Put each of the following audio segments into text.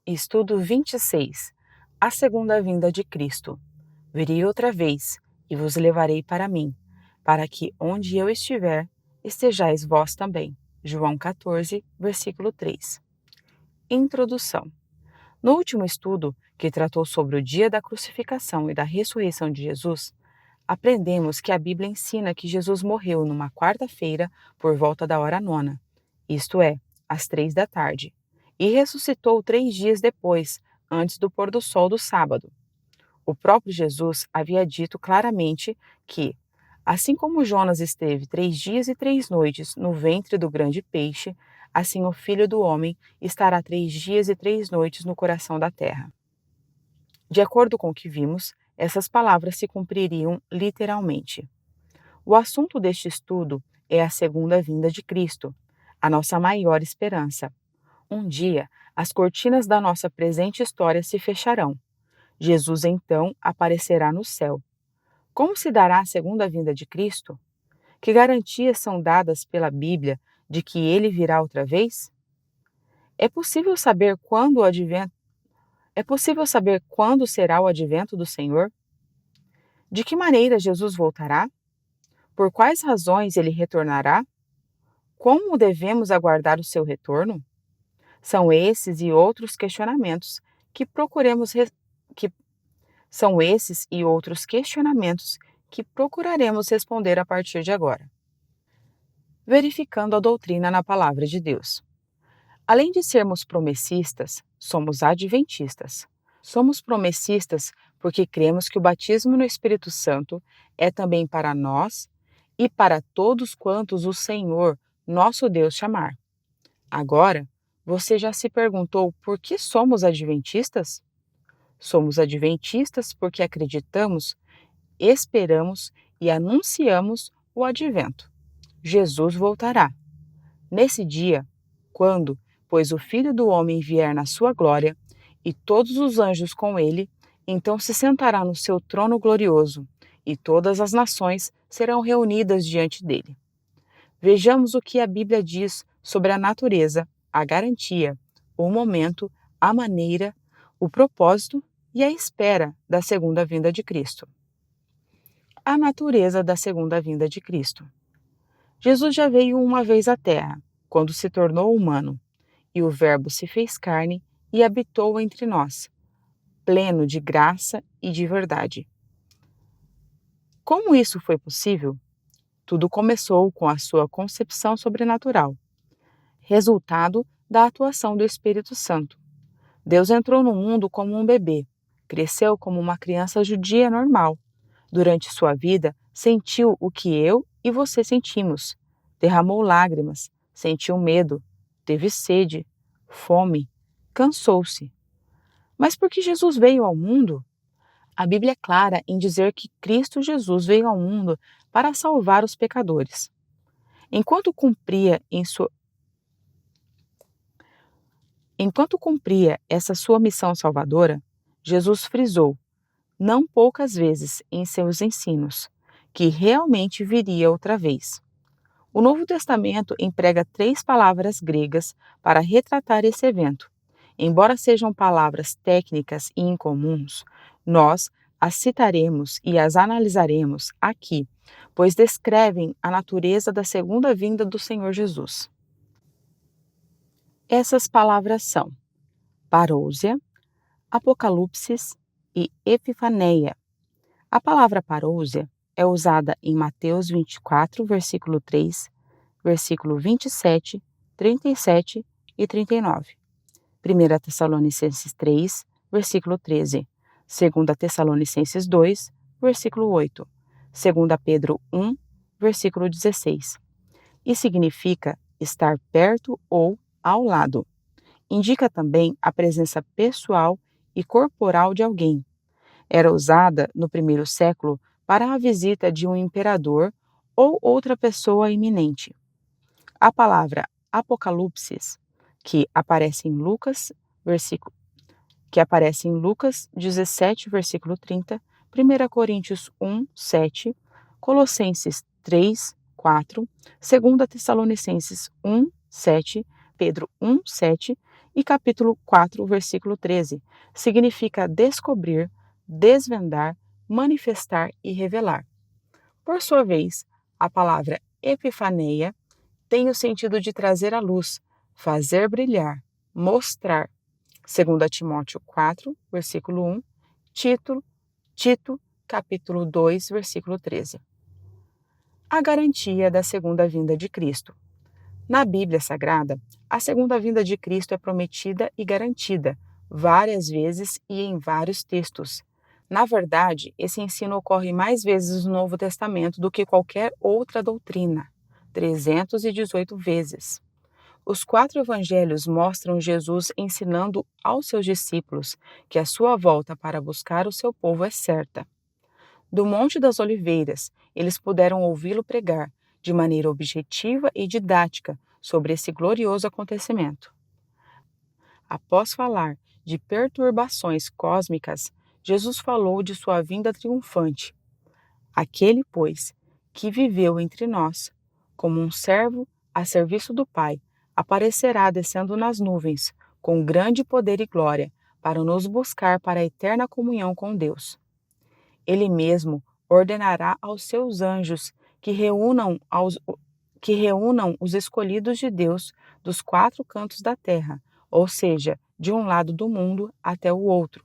Estudo 26. A segunda vinda de Cristo. Virei outra vez, e vos levarei para mim, para que onde eu estiver, estejais vós também. João 14, versículo 3. Introdução. No último estudo, que tratou sobre o dia da crucificação e da ressurreição de Jesus, aprendemos que a Bíblia ensina que Jesus morreu numa quarta-feira por volta da hora nona, isto é, às 3 da tarde, e ressuscitou 3 dias depois, antes do pôr do sol do sábado. O próprio Jesus havia dito claramente que, assim como Jonas esteve 3 dias e 3 noites no ventre do grande peixe, assim o Filho do Homem estará 3 dias e 3 noites no coração da terra. De acordo com o que vimos, essas palavras se cumpririam literalmente. O assunto deste estudo é a segunda vinda de Cristo, a nossa maior esperança. Um dia, as cortinas da nossa presente história se fecharão. Jesus então aparecerá no céu. Como se dará a segunda vinda de Cristo? Que garantias são dadas pela Bíblia de que ele virá outra vez? É possível saber quando será o advento do Senhor? De que maneira Jesus voltará? Por quais razões ele retornará? Como devemos aguardar o seu retorno? São esses e outros questionamentos que procuraremos responder a partir de agora. Verificando a doutrina na Palavra de Deus. Além de sermos promessistas, somos adventistas. Somos promessistas porque cremos que o batismo no Espírito Santo é também para nós e para todos quantos o Senhor, nosso Deus, chamar. Agora, você já se perguntou por que somos adventistas? Somos adventistas porque acreditamos, esperamos e anunciamos o advento. Jesus voltará. Nesse dia, quando, pois o Filho do Homem vier na sua glória, e todos os anjos com ele, então se sentará no seu trono glorioso, e todas as nações serão reunidas diante dele. Vejamos o que a Bíblia diz sobre a natureza, a garantia, o momento, a maneira, o propósito e a espera da segunda vinda de Cristo. A natureza da segunda vinda de Cristo. Jesus já veio uma vez à Terra, quando se tornou humano, e o Verbo se fez carne e habitou entre nós, pleno de graça e de verdade. Como isso foi possível? Tudo começou com a sua concepção sobrenatural, resultado da atuação do Espírito Santo. Deus entrou no mundo como um bebê, cresceu como uma criança judia normal. Durante sua vida, sentiu o que eu e você sentimos. Derramou lágrimas, sentiu medo, teve sede, fome, cansou-se. Mas por que Jesus veio ao mundo? A Bíblia é clara em dizer que Cristo Jesus veio ao mundo para salvar os pecadores. Enquanto cumpria essa sua missão salvadora, Jesus frisou, não poucas vezes em seus ensinos, que realmente viria outra vez. O Novo Testamento emprega 3 palavras gregas para retratar esse evento. Embora sejam palavras técnicas e incomuns, nós as citaremos e as analisaremos aqui, pois descrevem a natureza da segunda vinda do Senhor Jesus. Essas palavras são parousia, apocalipsis e epifaneia. A palavra parousia é usada em Mateus 24, versículo 3, versículo 27, 37 e 39. 1 Tessalonicenses 3, versículo 13. 2 Tessalonicenses 2, versículo 8. 2 Pedro 1, versículo 16. E significa estar perto ou ao lado. Indica também a presença pessoal e corporal de alguém. Era usada no primeiro século para a visita de um imperador ou outra pessoa iminente. A palavra apocalipsis, que aparece em Lucas 17, versículo 30, 1 Coríntios 1, 7, Colossenses 3, 4, 2 Tessalonicenses 1, 7, Pedro 1, 7 E capítulo 4, versículo 13, significa descobrir, desvendar, manifestar e revelar. Por sua vez, a palavra epifaneia tem o sentido de trazer à luz, fazer brilhar, mostrar. 2 Timóteo 4, versículo 1, Tito, capítulo 2, versículo 13. A garantia da segunda vinda de Cristo. Na Bíblia Sagrada, a segunda vinda de Cristo é prometida e garantida várias vezes e em vários textos. Na verdade, esse ensino ocorre mais vezes no Novo Testamento do que qualquer outra doutrina, 318 vezes. Os 4 evangelhos mostram Jesus ensinando aos seus discípulos que a sua volta para buscar o seu povo é certa. Do Monte das Oliveiras, eles puderam ouvi-lo pregar, de maneira objetiva e didática, sobre esse glorioso acontecimento. Após falar de perturbações cósmicas, Jesus falou de sua vinda triunfante. Aquele, pois, que viveu entre nós, como um servo a serviço do Pai, aparecerá descendo nas nuvens, com grande poder e glória, para nos buscar para a eterna comunhão com Deus. Ele mesmo ordenará aos seus anjos que reúnam os escolhidos de Deus dos 4 cantos da terra, ou seja, de um lado do mundo até o outro.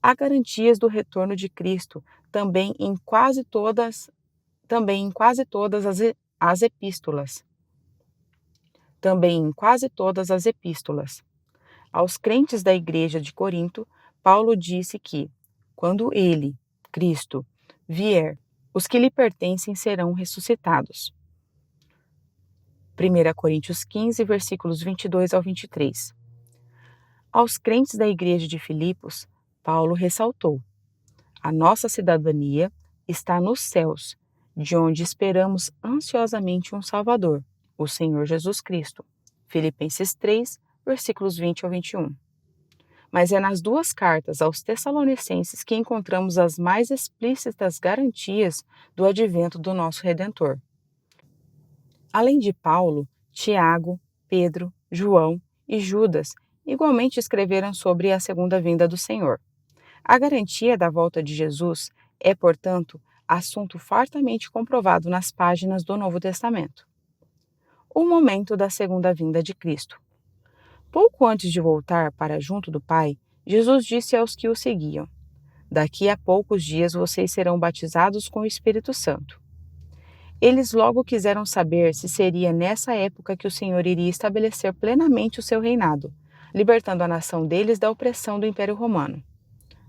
Há garantias do retorno de Cristo também em quase todas as epístolas. Aos crentes da igreja de Corinto, Paulo disse que, quando ele, Cristo, vier, os que lhe pertencem serão ressuscitados. 1 Coríntios 15, versículos 22 ao 23. Aos crentes da igreja de Filipos, Paulo ressaltou: a nossa cidadania está nos céus, de onde esperamos ansiosamente um Salvador, o Senhor Jesus Cristo. Filipenses 3, versículos 20 ao 21. Mas é nas 2 cartas aos Tessalonicenses que encontramos as mais explícitas garantias do advento do nosso Redentor. Além de Paulo, Tiago, Pedro, João e Judas igualmente escreveram sobre a segunda vinda do Senhor. A garantia da volta de Jesus é, portanto, assunto fartamente comprovado nas páginas do Novo Testamento. O momento da segunda vinda de Cristo. Pouco antes de voltar para junto do Pai, Jesus disse aos que o seguiam: daqui a poucos dias vocês serão batizados com o Espírito Santo. Eles logo quiseram saber se seria nessa época que o Senhor iria estabelecer plenamente o seu reinado, libertando a nação deles da opressão do Império Romano.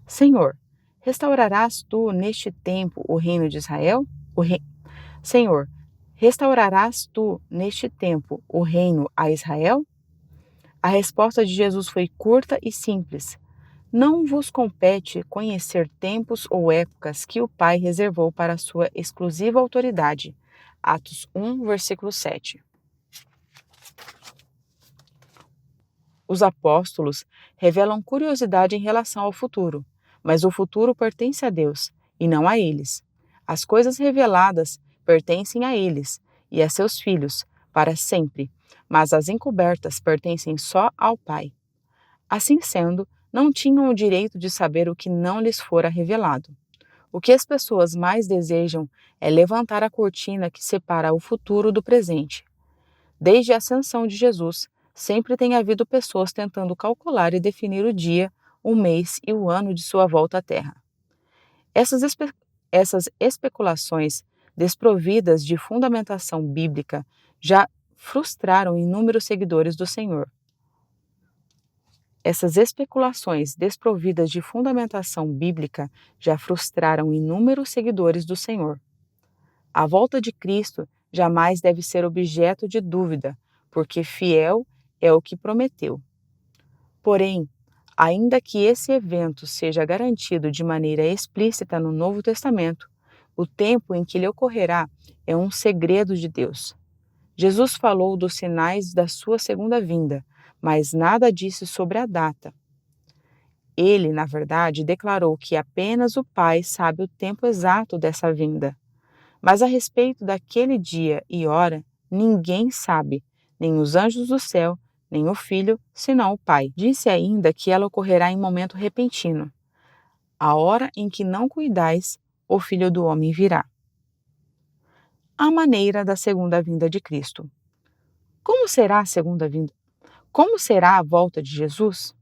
Senhor, restaurarás tu neste tempo o reino de Israel? Senhor, restaurarás tu neste tempo o reino a Israel? A resposta de Jesus foi curta e simples. Não vos compete conhecer tempos ou épocas que o Pai reservou para sua exclusiva autoridade. Atos 1, versículo 7. Os apóstolos revelam curiosidade em relação ao futuro, mas o futuro pertence a Deus e não a eles. As coisas reveladas pertencem a eles e a seus filhos para sempre, mas as encobertas pertencem só ao Pai. Assim sendo, não tinham o direito de saber o que não lhes fora revelado. O que as pessoas mais desejam é levantar a cortina que separa o futuro do presente. Desde a ascensão de Jesus, sempre tem havido pessoas tentando calcular e definir o dia, o mês e o ano de sua volta à Terra. Essas especulações, desprovidas de fundamentação bíblica, já frustraram inúmeros seguidores do Senhor. Essas especulações desprovidas de fundamentação bíblica já frustraram inúmeros seguidores do Senhor. A volta de Cristo jamais deve ser objeto de dúvida, porque fiel é o que prometeu. Porém, ainda que esse evento seja garantido de maneira explícita no Novo Testamento, o tempo em que ele ocorrerá é um segredo de Deus. Jesus falou dos sinais da sua segunda vinda, mas nada disse sobre a data. Ele, na verdade, declarou que apenas o Pai sabe o tempo exato dessa vinda. Mas a respeito daquele dia e hora, ninguém sabe, nem os anjos do céu, nem o Filho, senão o Pai. Disse ainda que ela ocorrerá em momento repentino, a hora em que não cuidais, o Filho do Homem virá. A maneira da segunda vinda de Cristo. Como será a segunda vinda? Como será a volta de Jesus?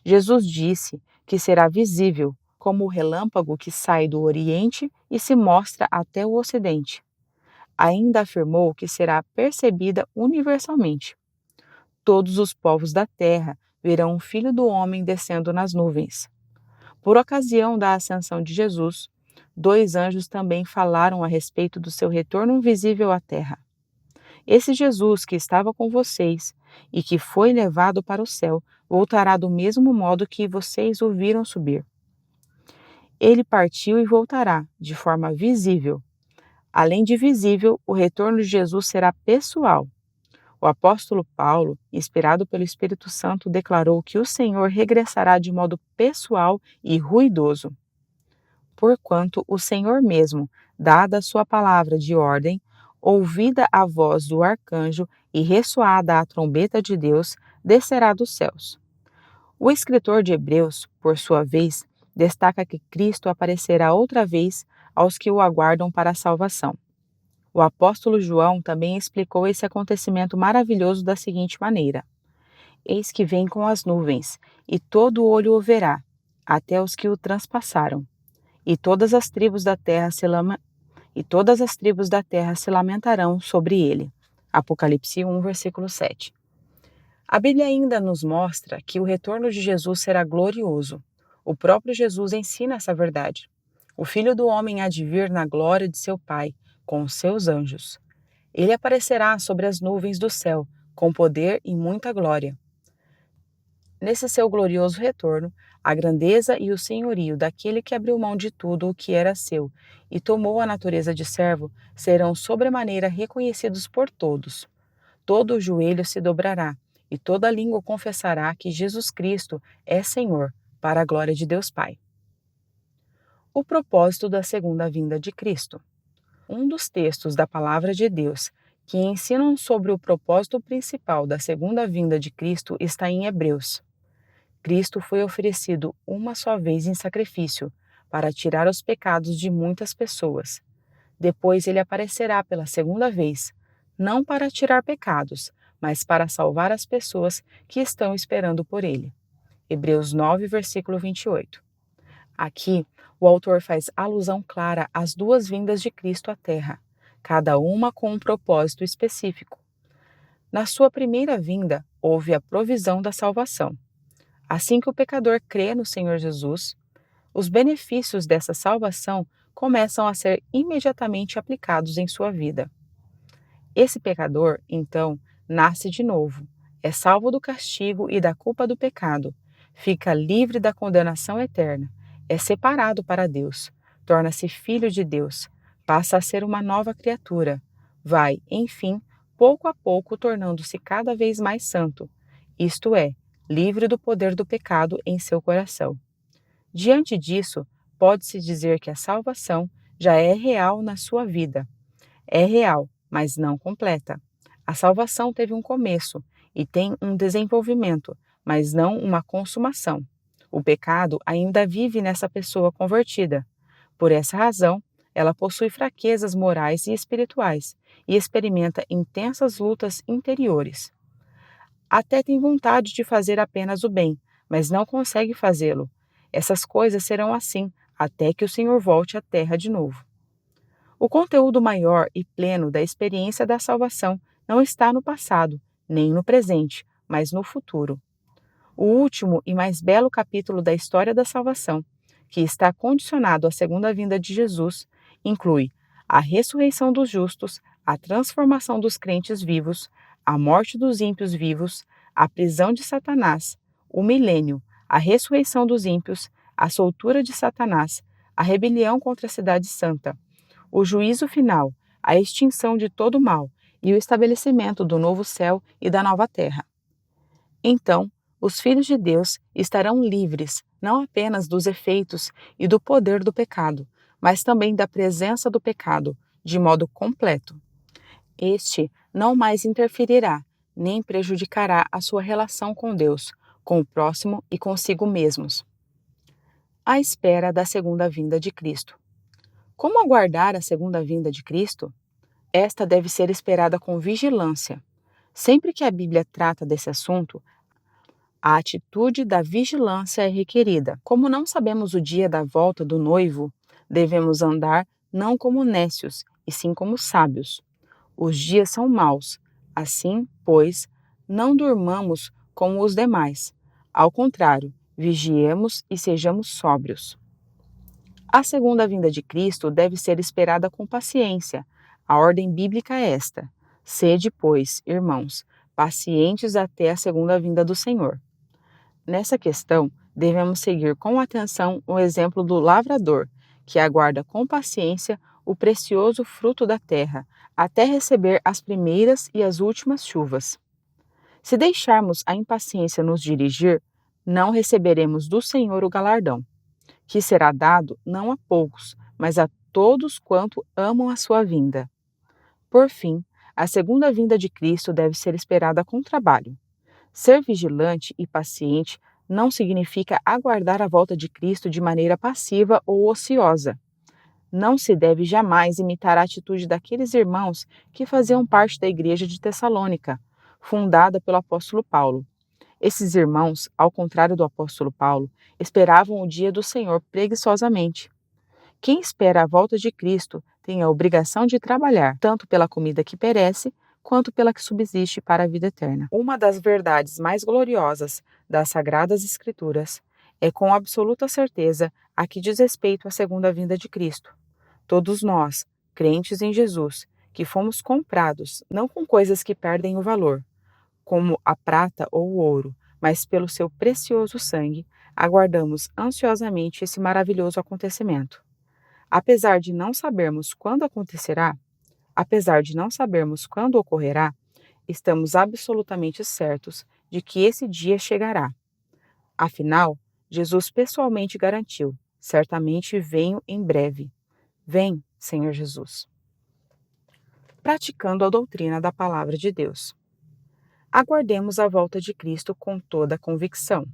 Jesus disse que será visível, como o relâmpago que sai do Oriente e se mostra até o Ocidente. Ainda afirmou que será percebida universalmente. Todos os povos da terra verão o Filho do Homem descendo nas nuvens. Por ocasião da ascensão de Jesus, 2 anjos também falaram a respeito do seu retorno visível à terra. Esse Jesus que estava com vocês e que foi levado para o céu voltará do mesmo modo que vocês o viram subir. Ele partiu e voltará, de forma visível. Além de visível, o retorno de Jesus será pessoal. O apóstolo Paulo, inspirado pelo Espírito Santo, declarou que o Senhor regressará de modo pessoal e ruidoso. Porquanto o Senhor mesmo, dada a sua palavra de ordem, ouvida a voz do arcanjo e ressoada a trombeta de Deus, descerá dos céus. O escritor de Hebreus, por sua vez, destaca que Cristo aparecerá outra vez aos que o aguardam para a salvação. O apóstolo João também explicou esse acontecimento maravilhoso da seguinte maneira: Eis que vem com as nuvens, e todo olho o verá, até os que o transpassaram. E todas as tribos da terra se lamentarão sobre ele. Apocalipse 1, versículo 7. A Bíblia ainda nos mostra que o retorno de Jesus será glorioso. O próprio Jesus ensina essa verdade. O Filho do Homem há de vir na glória de seu Pai, com os seus anjos. Ele aparecerá sobre as nuvens do céu, com poder e muita glória. Nesse seu glorioso retorno, a grandeza e o senhorio daquele que abriu mão de tudo o que era seu e tomou a natureza de servo serão sobremaneira reconhecidos por todos. Todo o joelho se dobrará e toda língua confessará que Jesus Cristo é Senhor, para a glória de Deus Pai. O propósito da segunda vinda de Cristo. Um dos textos da Palavra de Deus que ensinam sobre o propósito principal da segunda vinda de Cristo está em Hebreus. Cristo foi oferecido uma só vez em sacrifício para tirar os pecados de muitas pessoas. Depois ele aparecerá pela segunda vez, não para tirar pecados, mas para salvar as pessoas que estão esperando por ele. Hebreus 9, versículo 28. Aqui, o autor faz alusão clara às duas vindas de Cristo à Terra, cada uma com um propósito específico. Na sua primeira vinda, houve a provisão da salvação. Assim que o pecador crê no Senhor Jesus, os benefícios dessa salvação começam a ser imediatamente aplicados em sua vida. Esse pecador, então, nasce de novo, é salvo do castigo e da culpa do pecado, fica livre da condenação eterna, é separado para Deus, torna-se filho de Deus, passa a ser uma nova criatura, vai, enfim, pouco a pouco tornando-se cada vez mais santo, isto é, livre do poder do pecado em seu coração. Diante disso, pode-se dizer que a salvação já é real na sua vida. É real, mas não completa. A salvação teve um começo e tem um desenvolvimento, mas não uma consumação. O pecado ainda vive nessa pessoa convertida. Por essa razão, ela possui fraquezas morais e espirituais e experimenta intensas lutas interiores. Até tem vontade de fazer apenas o bem, mas não consegue fazê-lo. Essas coisas serão assim até que o Senhor volte à terra de novo. O conteúdo maior e pleno da experiência da salvação não está no passado, nem no presente, mas no futuro. O último e mais belo capítulo da história da salvação, que está condicionado à segunda vinda de Jesus, inclui a ressurreição dos justos, a transformação dos crentes vivos, a morte dos ímpios vivos, a prisão de Satanás, o milênio, a ressurreição dos ímpios, a soltura de Satanás, a rebelião contra a cidade santa, o juízo final, a extinção de todo o mal e o estabelecimento do novo céu e da nova terra. Então, os filhos de Deus estarão livres não apenas dos efeitos e do poder do pecado, mas também da presença do pecado, de modo completo. Este não mais interferirá, nem prejudicará a sua relação com Deus, com o próximo e consigo mesmos. À espera da segunda vinda de Cristo. Como aguardar a segunda vinda de Cristo? Esta deve ser esperada com vigilância. Sempre que a Bíblia trata desse assunto, a atitude da vigilância é requerida. Como não sabemos o dia da volta do noivo, devemos andar não como nécios, e sim como sábios. Os dias são maus, assim, pois, não durmamos como os demais. Ao contrário, vigiemos e sejamos sóbrios. A segunda vinda de Cristo deve ser esperada com paciência. A ordem bíblica é esta: sede, pois, irmãos, pacientes até a segunda vinda do Senhor. Nessa questão, devemos seguir com atenção o exemplo do lavrador, que aguarda com paciência o precioso fruto da terra, até receber as primeiras e as últimas chuvas. Se deixarmos a impaciência nos dirigir, não receberemos do Senhor o galardão, que será dado não a poucos, mas a todos quanto amam a sua vinda. Por fim, a segunda vinda de Cristo deve ser esperada com trabalho. Ser vigilante e paciente não significa aguardar a volta de Cristo de maneira passiva ou ociosa. Não se deve jamais imitar a atitude daqueles irmãos que faziam parte da igreja de Tessalônica, fundada pelo apóstolo Paulo. Esses irmãos, ao contrário do apóstolo Paulo, esperavam o dia do Senhor preguiçosamente. Quem espera a volta de Cristo tem a obrigação de trabalhar, tanto pela comida que perece, quanto pela que subsiste para a vida eterna. Uma das verdades mais gloriosas das Sagradas Escrituras é com absoluta certeza a que diz respeito à segunda vinda de Cristo. Todos nós, crentes em Jesus, que fomos comprados não com coisas que perdem o valor, como a prata ou o ouro, mas pelo seu precioso sangue, aguardamos ansiosamente esse maravilhoso acontecimento. Apesar de não sabermos quando acontecerá, apesar de não sabermos quando ocorrerá, estamos absolutamente certos de que esse dia chegará. Afinal, Jesus pessoalmente garantiu: certamente venho em breve. Vem, Senhor Jesus. Praticando a doutrina da Palavra de Deus. Aguardemos a volta de Cristo com toda a convicção.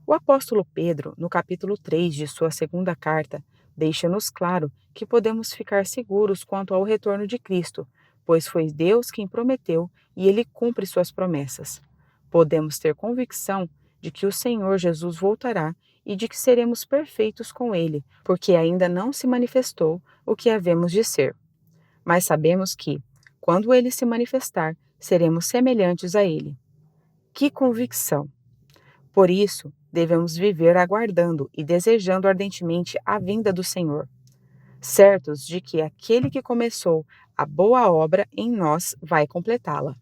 O apóstolo Pedro, no capítulo 3 de sua segunda carta, deixa-nos claro que podemos ficar seguros quanto ao retorno de Cristo, pois foi Deus quem prometeu e ele cumpre suas promessas. Podemos ter convicção de que o Senhor Jesus voltará e de que seremos perfeitos com ele, porque ainda não se manifestou o que havemos de ser. Mas sabemos que, quando ele se manifestar, seremos semelhantes a ele. Que convicção! Por isso, devemos viver aguardando e desejando ardentemente a vinda do Senhor, certos de que aquele que começou a boa obra em nós vai completá-la.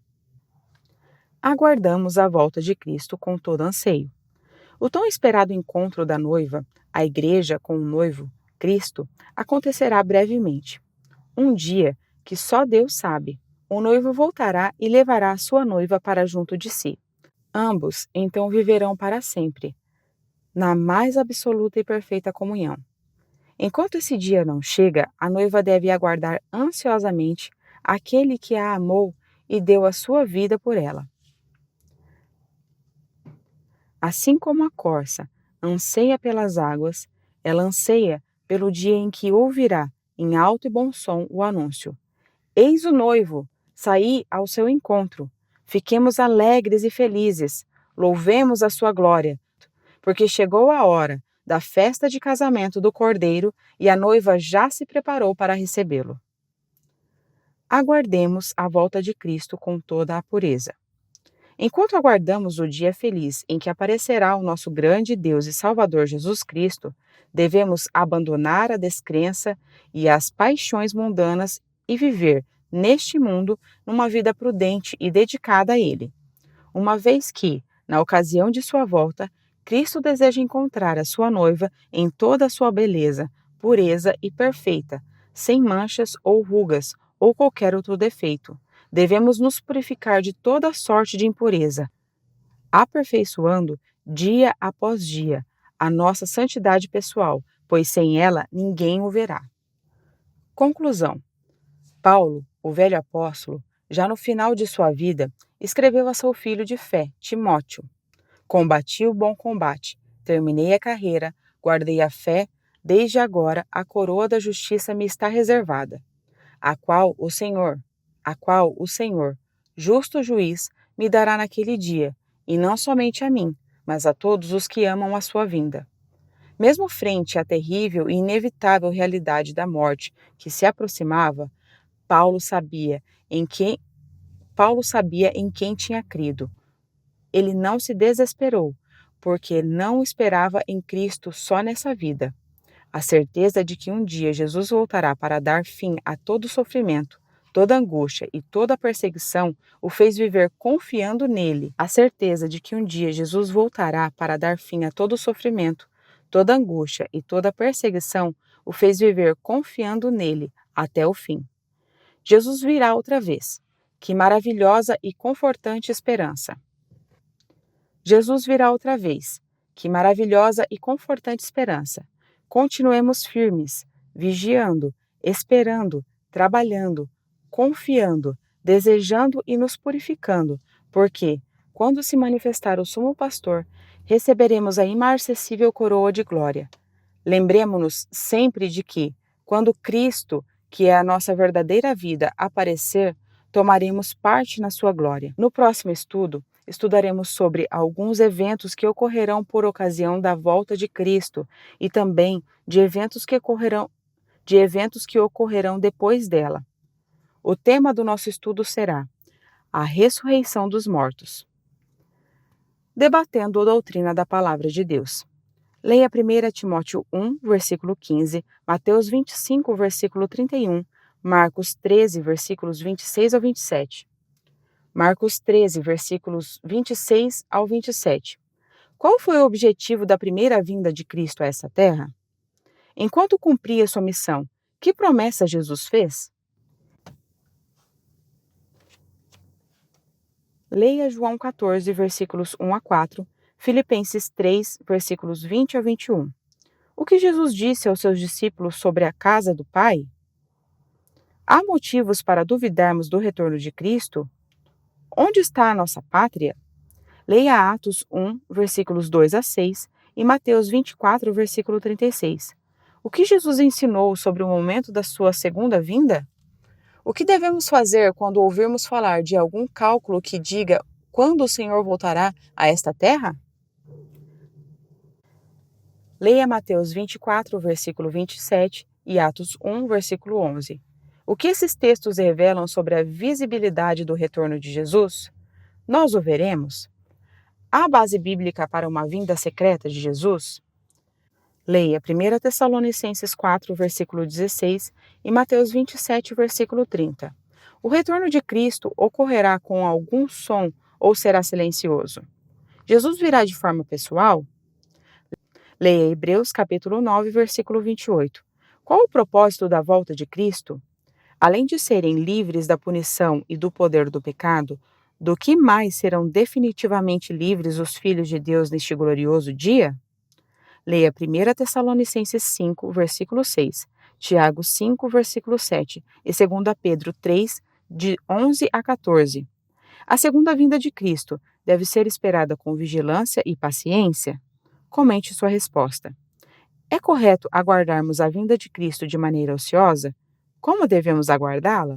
Aguardamos a volta de Cristo com todo anseio. O tão esperado encontro da noiva, a igreja com o noivo, Cristo, acontecerá brevemente. Um dia que só Deus sabe, o noivo voltará e levará a sua noiva para junto de si. Ambos então viverão para sempre, na mais absoluta e perfeita comunhão. Enquanto esse dia não chega, a noiva deve aguardar ansiosamente aquele que a amou e deu a sua vida por ela. Assim como a corça anseia pelas águas, ela anseia pelo dia em que ouvirá, em alto e bom som, o anúncio: Eis o noivo, saí ao seu encontro. Fiquemos alegres e felizes, louvemos a sua glória, porque chegou a hora da festa de casamento do Cordeiro e a noiva já se preparou para recebê-lo. Aguardemos a volta de Cristo com toda a pureza. Enquanto aguardamos o dia feliz em que aparecerá o nosso grande Deus e Salvador Jesus Cristo, devemos abandonar a descrença e as paixões mundanas e viver, neste mundo, numa vida prudente e dedicada a Ele. Uma vez que, na ocasião de sua volta, Cristo deseja encontrar a sua noiva em toda a sua beleza, pureza e perfeita, sem manchas ou rugas ou qualquer outro defeito. Devemos nos purificar de toda sorte de impureza, aperfeiçoando, dia após dia, a nossa santidade pessoal, pois sem ela ninguém o verá. Conclusão. Paulo, o velho apóstolo, já no final de sua vida, escreveu a seu filho de fé, Timóteo: Combati o bom combate, terminei a carreira, guardei a fé, desde agora a coroa da justiça me está reservada, a qual o Senhor, justo juiz, me dará naquele dia, e não somente a mim, mas a todos os que amam a sua vinda. Mesmo frente à terrível e inevitável realidade da morte que se aproximava, Paulo sabia em quem tinha crido. Ele não se desesperou, porque não esperava em Cristo só nessa vida. A certeza de que um dia Jesus voltará para dar fim a todo sofrimento, toda angústia e toda perseguição o fez viver confiando nele. A certeza de que um dia Jesus voltará para dar fim a todo sofrimento, toda angústia e toda perseguição o fez viver confiando nele até o fim. Jesus virá outra vez. Que maravilhosa e confortante esperança! Jesus virá outra vez. Que maravilhosa e confortante esperança! Continuemos firmes, vigiando, esperando, trabalhando, confiando, desejando e nos purificando, porque, quando se manifestar o Sumo Pastor, receberemos a imarcessível coroa de glória. Lembremo-nos sempre de que, quando Cristo, que é a nossa verdadeira vida, aparecer, tomaremos parte na sua glória. No próximo estudo, estudaremos sobre alguns eventos que ocorrerão por ocasião da volta de Cristo e também de eventos que ocorrerão depois dela. O tema do nosso estudo será a ressurreição dos mortos. Debatendo a doutrina da Palavra de Deus. Leia 1 Timóteo 1, versículo 15, Mateus 25, versículo 31, Marcos 13, versículos 26 ao 27. Marcos 13, versículos 26 ao 27. Qual foi o objetivo da primeira vinda de Cristo a essa terra? Enquanto cumpria sua missão, que promessa Jesus fez? Leia João 14, versículos 1 a 4, Filipenses 3, versículos 20 a 21. O que Jesus disse aos seus discípulos sobre a casa do Pai? Há motivos para duvidarmos do retorno de Cristo? Onde está a nossa pátria? Leia Atos 1, versículos 2 a 6 e Mateus 24, versículo 36. O que Jesus ensinou sobre o momento da sua segunda vinda? O que devemos fazer quando ouvirmos falar de algum cálculo que diga quando o Senhor voltará a esta terra? Leia Mateus 24, versículo 27 e Atos 1, versículo 11. O que esses textos revelam sobre a visibilidade do retorno de Jesus? Nós o veremos? Há base bíblica para uma vinda secreta de Jesus? Leia 1 Tessalonicenses 4, versículo 16 e Mateus 27, versículo 30. O retorno de Cristo ocorrerá com algum som ou será silencioso? Jesus virá de forma pessoal? Leia Hebreus capítulo 9, versículo 28. Qual o propósito da volta de Cristo? Além de serem livres da punição e do poder do pecado, do que mais serão definitivamente livres os filhos de Deus neste glorioso dia? Leia 1 Tessalonicenses 5, versículo 6, Tiago 5, versículo 7 e 2 Pedro 3, de 11 a 14. A segunda vinda de Cristo deve ser esperada com vigilância e paciência? Comente sua resposta. É correto aguardarmos a vinda de Cristo de maneira ociosa? Como devemos aguardá-la?